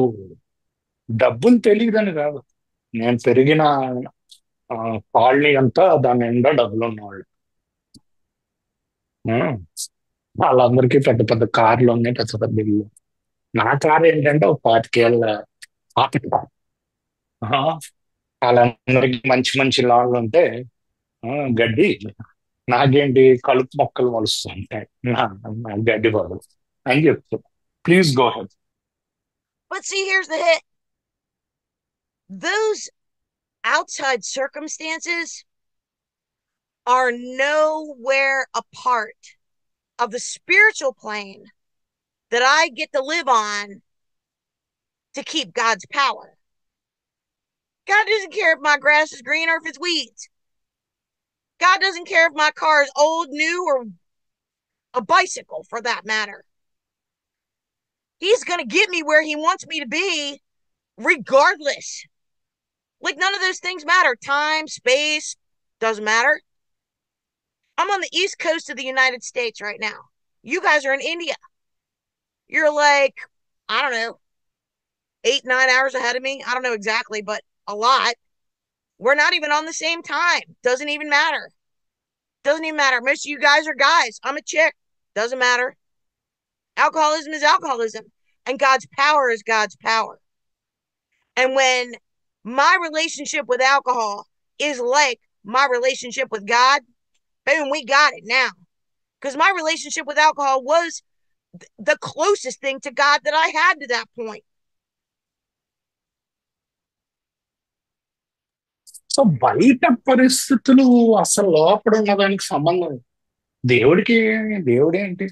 డబ్బులు తెలియదని కాదు. నేను పెరిగిన colony అంతా దాని నిండా డబ్బులు ఉన్నవాళ్ళు. ఆ, వాళ్ళందరికీ పెద్ద పెద్ద కార్లు ఉన్నాయి, పెద్ద పెద్ద ఇల్లు. నా కారు ఏంటంటే ఒక 25 ఏళ్ళ పాత కారు. ఆ, వాళ్ళందరికీ మంచి మంచి లాన్లు ఉంటే ఆ, గడ్డి, నాకేంటి కలుపు మొక్కలు మొలుస్తూ ఉంటాయి. నా గడ్డి బదులు అని చెప్తున్నా. Please go head. But see, here's the hit. Those outside circumstances are nowhere a part of the spiritual plane that I get to live on to keep God's power. God doesn't care if my grass is green or if it's weeds. God doesn't care if my car is old, new, or a bicycle for that matter. He's going to get me where he wants me to be regardless. Like, none of those things matter. Time, space, doesn't matter. I'm on the East Coast of the United States right now. You guys are in India. You're like, I don't know, 8, 9 hours ahead of me. I don't know exactly, but a lot. We're not even on the same time. Doesn't even matter. Doesn't even matter. Most of you guys are guys. I'm a chick. Doesn't matter. Alcoholism is alcoholism, and God's power is God's power. And when my relationship with alcohol is like my relationship with God, boom, we got it now. Because my relationship with alcohol was the closest thing to God that I had to that point. So బయట పరిస్థితులు అసలు లోపల ఉన్న దానికి సంబంధం లేదు. దేవుడికి దేవుడేంటి,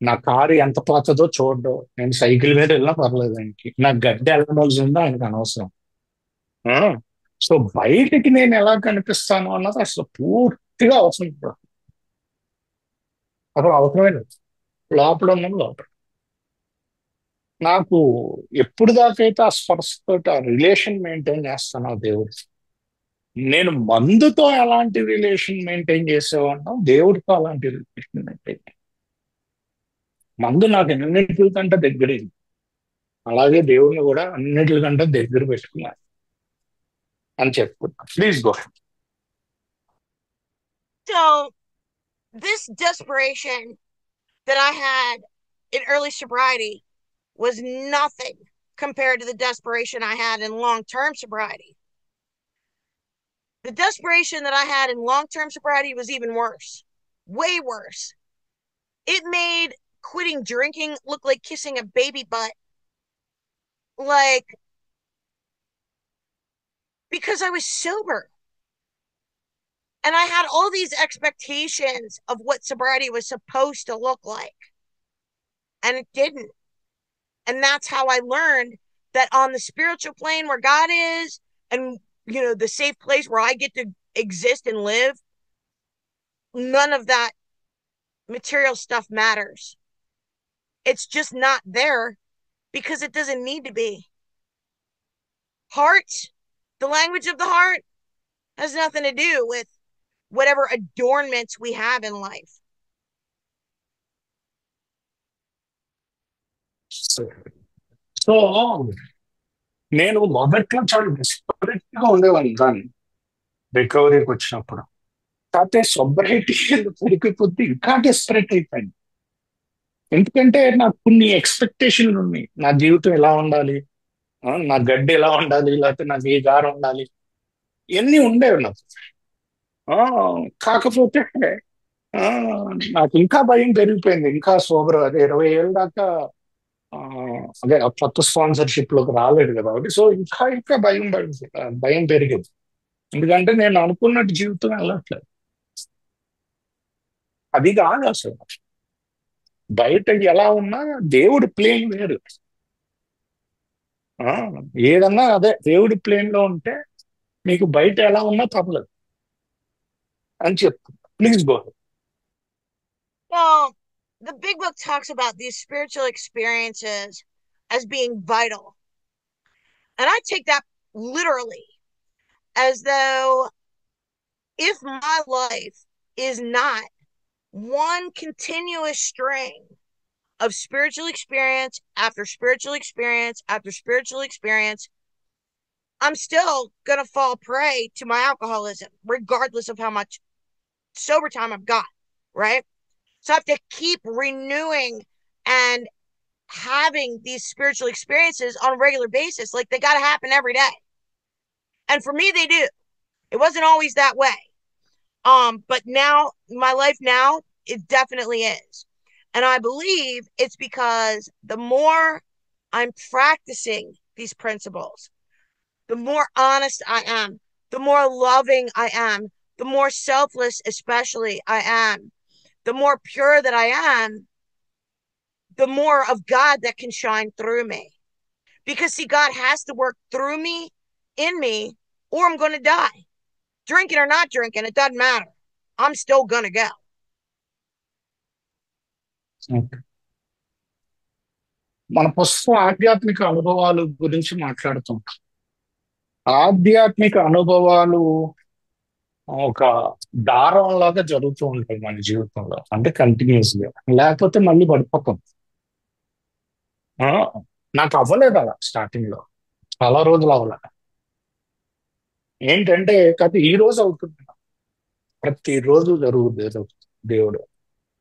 నా కారు ఎంత పోతుందో చూడడు, నేను సైకిల్ మీద వెళ్ళినా పర్లేదు ఆయనకి, నా గడ్డి ఎలా మొలిసిందో ఆయనకు అనవసరం. ఆ, సో బయటికి నేను ఎలా కనిపిస్తాను అన్నది అసలు పూర్తిగా అవసరం ఇప్పుడు. అసలు అవసరమే లేదు. లోపల ఉన్నది లోపల. నాకు ఎప్పుడు దాకైతే ఆ స్పర్శతో ఆ రిలేషన్ మెయింటైన్ చేస్తాను దేవుడు, నేను మందుతో ఎలాంటి రిలేషన్ మెయింటైన్ చేసేవాడినో దేవుడితో అలాంటి రిలేషన్ మెయింటైన్. మందు నాకు ఎన్నిటికంటే దగ్గరైంది, అలాగే దేవుడిని కూడా అన్నిటికంటే దగ్గర పెట్టుకున్నాను అని చెప్పుకున్నా. Please go. So, this desperation that I had in early sobriety was nothing compared to the desperation I had in long term sobriety. The desperation that I had in long term sobriety was even worse, way worse. It made quitting drinking look like kissing a baby butt. Like, because I was sober and I had all these expectations of what sobriety was supposed to look like, and it didn't. And that's how I learned that on the spiritual plane where God is, and the safe place where I get to exist and live, none of that material stuff matters. It's just not there because it doesn't need to be. Heart, the language of the heart, has nothing to do with whatever adornments we have in life. So నేను మొదట్లో చాలా desperate గా ఉండేవాడిని దాన్ని రికవరీకి వచ్చినప్పుడు. కాకపోతే సొబ్రైటీ పెరిగి కొద్ది ఇంకా డెస్పరేట్ అయిపోయింది. ఎందుకంటే నాకు కొన్ని ఎక్స్పెక్టేషన్లు ఉన్నాయి. నా జీవితం ఎలా ఉండాలి, నా గడ్డి ఎలా ఉండాలి, లేకపోతే నాకు ఈ గారు ఉండాలి, ఇవన్నీ ఉండేవి నాకు. ఆ, కాకపోతే ఆ, నాకు ఇంకా భయం పెరిగిపోయింది. ఇంకా సోబర్ అదే 20 ఏళ్ళ దాకా ఆ, అదే ఆ కొత్త స్పాన్సర్షిప్ లోకి రాలేదు కదా ఒకటి. సో ఇంకా ఇంకా భయం పెరిగింది. ఎందుకంటే నేను అనుకున్నట్టు జీవితం వెళ్ళట్లేదు. అది కాదు అసలు. బయట ఎలా ఉన్నా దేవుడి ప్లేన్ వేరు. ఆ, ఏదన్నా అదే దేవుడి ప్లేన్ లో ఉంటే మీకు బయట ఎలా ఉన్నా పర్లేదు అని చెప్తున్నా. Please go. Well, the big book talks about these spiritual experiences as being vital. And I take that literally, as though if my life is not one continuous string of spiritual experience after spiritual experience after spiritual experience, I'm still going to fall prey to my alcoholism, regardless of how much sober time I've got, right? So I have to keep renewing and having these spiritual experiences on a regular basis. Like they got to happen every day. And for me, they do. It wasn't always that way. But now my life now, it definitely is. And I believe it's because the more I'm practicing these principles, the more honest I am, the more loving I am, the more selfless, especially I am, the more pure that I am, the more of God that can shine through me. Because, see, God has to work through me, in me, or I'm going to die. Drinking or not drinking, it doesn't matter. I'm still going to go. మన పుస్తకం ఆధ్యాత్మిక అనుభవాలు గురించి మాట్లాడుతుంటాం. ఆధ్యాత్మిక అనుభవాలు ఒక దారం లాగా జరుగుతూ ఉంటాయి మన జీవితంలో, అంటే కంటిన్యూస్ గా. లేకపోతే మళ్ళీ పడిపోతాం. ఆ, నాకు అవ్వలేదు అలా స్టార్టింగ్ లో. చాలా రోజులు అవ్వలే. ఏంటంటే కథ ఈ రోజు అవుతుంది. ప్రతిరోజు జరుగుతుంది ఏదో ఒకటి. దేవుడు,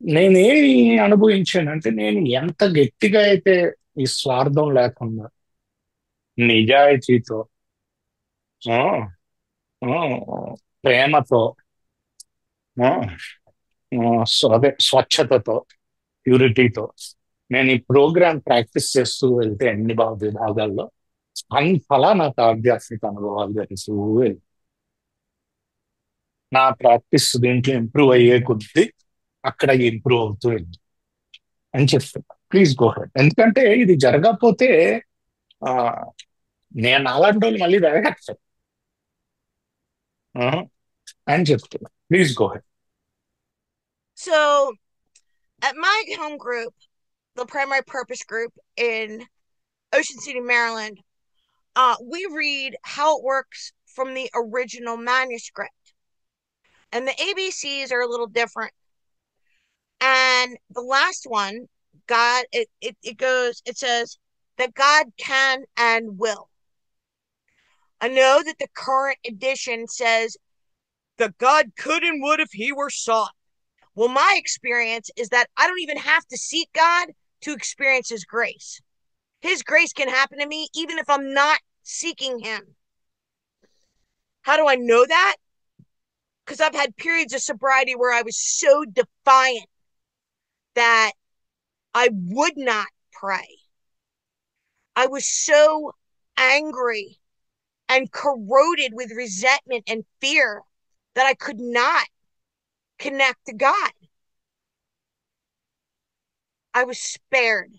నేనేమి అనుభవించానంటే, నేను ఎంత గట్టిగా అయితే ఈ స్వార్థం లేకుండా నిజాయితీతో ఆ, ఆ, ప్రేమతో ఆ, అదే స్వచ్ఛతతో, ప్యూరిటీతో నేను ఈ ప్రోగ్రామ్ ప్రాక్టీస్ చేస్తూ వెళ్తే అన్ని విభాగాల్లో అంతలా నాకు ఆధ్యాత్మిక అనుభవాలు తెలుసు. నా ప్రాక్టీస్ దీంట్లో ఇంప్రూవ్ అయ్యే కొద్దీ అక్కడ ఇంప్రూవ్ అవుతూ వెళ్ళి అని చెప్తున్నా. Please go head. ఎందుకంటే ఇది జరగకపోతే ఆ, నేను అలాంటి వాళ్ళు మళ్ళీ జరగచ్చు అని చెప్తున్నా. Please go head. So, at my home group, the primary purpose group in Ocean City, Maryland, we read how it works from the original manuscript. And the ABCs are a little different. And the last one, God, it says that God can and will. I know that the current edition says that God could and would if he were sought. Well, my experience is that I don't even have to seek God to experience his grace. His grace can happen to me even if I'm not seeking him. How do I know that? Because I've had periods of sobriety where I was so defiant that I would not pray. I was so angry and corroded with resentment and fear that I could not connect to God. I was spared.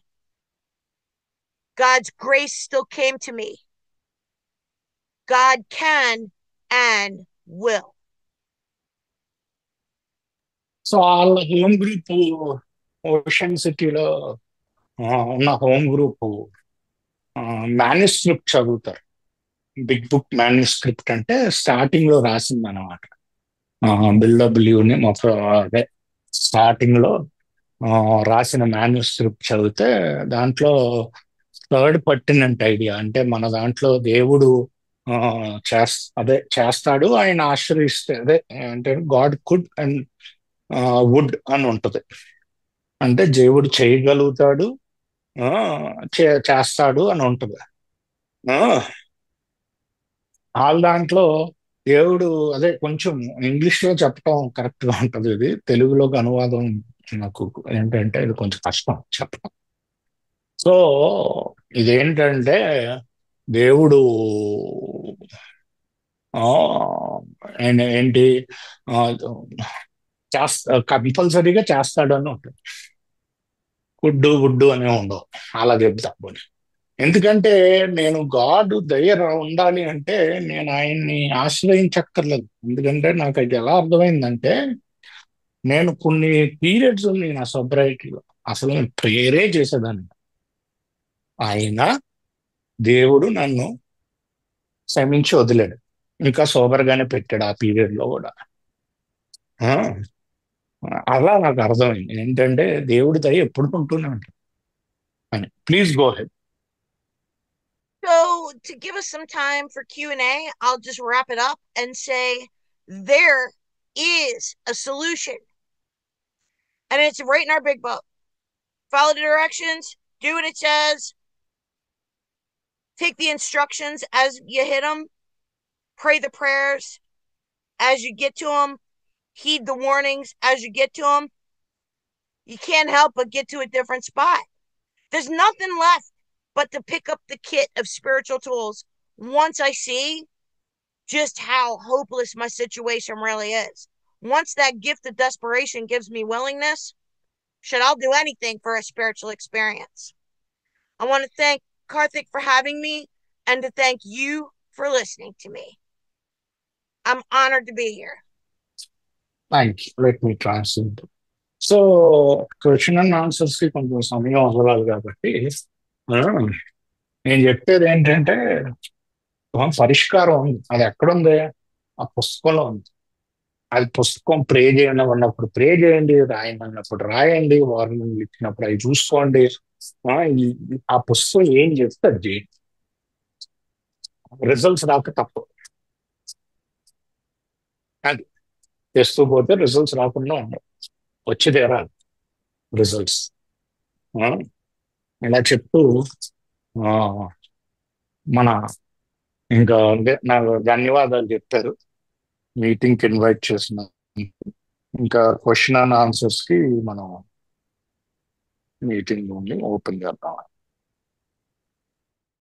God's grace still came to me. God can and will. So వాళ్ళ home group ocean సిటీలో ఉన్న home group manuscript చదువుతారు. Big book manuscript అంటే starting లో రాసింది అనమాట. బిల్డబ్ల్యూని మొత్తం అదే స్టార్టింగ్ లో రాసిన మాన్యుస్క్రిప్ట్ చదివితే దాంట్లో థర్డ్ పర్టినెంట్ ఐడియా అంటే మన దాంట్లో దేవుడు అదే చేస్తాడు, ఆయన ఆశ్రయిస్తే అదే అంటే గాడ్ కుడ్ అండ్ వుడ్ అని ఉంటది. అంటే దేవుడు చేయగలుగుతాడు, ఆ, చేస్తాడు అని ఉంటది. ఆ, వాళ్ళ దాంట్లో దేవుడు అదే కొంచెం ఇంగ్లీష్ లో చెప్పడం కరెక్ట్ గా ఉంటది, ఇది తెలుగులోకి అనువాదం నాకు ఏంటంటే ఇది కొంచెం కష్టం చెప్పడం. సో ఇదేంటంటే దేవుడు ఏంటి ఆ, కంపల్సరీగా చేస్తాడని ఉంటుంది. గుడ్డు గుడ్డు అనే ఉండవు, అలా చెప్తా పోనీ. ఎందుకంటే నేను గాడ్ దగ్గర ఉండాలి అంటే నేను ఆయన్ని ఆశ్రయించక్కర్లేదు. ఎందుకంటే నాకు అది ఎలా అర్థమైందంటే, నేను కొన్ని పీరియడ్స్ ఉన్నాయి నా సొబ్రైటీలో, అసలు నేను ప్రేయరే చేసేదాన్ని. ఆయన దేవుడు నన్ను క్షమించి వదిలాడు, ఇంకా సోబర్ గానే పెట్టాడు ఆ పీరియడ్ లో కూడా. ఆ, అలా నాకు అర్థమైంది ఏంటంటే దేవుడి దయ ఎప్పుడు ఉంటూనే ఉంటుంది అని. Please go head. So to give us some time for Q&A, I'll just wrap it up and say there is a solution. And it's right in our big book. Follow the directions, do what it says, take the instructions as you hit them, pray the prayers as you get to them, heed the warnings as you get to them. You can't help but get to a different spot. There's nothing left but to pick up the kit of spiritual tools once I see just how hopeless my situation really is. Once that gift of desperation gives me willingness, shit, I'll do anything for a spiritual experience. I want to thank Karthik for having me and to thank you for listening to me. I'm honored to be here. Thank you. Let me translate. So question and answers కి కొంచెం సమయం అవసరాలు కాబట్టి ఆ, నేను చెప్పేది ఏంటంటే పరిష్కారం ఉంది. అది ఎక్కడుంది? ఆ పుస్తకంలో ఉంది. అది పుస్తకం ప్రే చేయండి అన్నప్పుడు ప్రే చేయండి, రాయండి అన్నప్పుడు రాయండి, వార్నింగ్ ఇచ్చినప్పుడు అవి చూసుకోండి. ఆ పుస్తకం ఏం చెప్తే అది చేయండి. రిజల్ట్స్ రాక తప్పు, అది చేస్తూ పోతే రిజల్ట్స్ రాకుండా ఉండవు, వచ్చి తీరాలి రిజల్ట్స్. ఇలా చెప్తూ ఆ, మన ఇంకా అంటే నాకు ధన్యవాదాలు చెప్పారు మీటింగ్కి ఇన్వైట్ చేసిన. ఇంకా క్వశ్చన్ అండ్ ఆన్సర్స్ కి మనం మీటింగ్ ఓపెన్ చేద్దాం.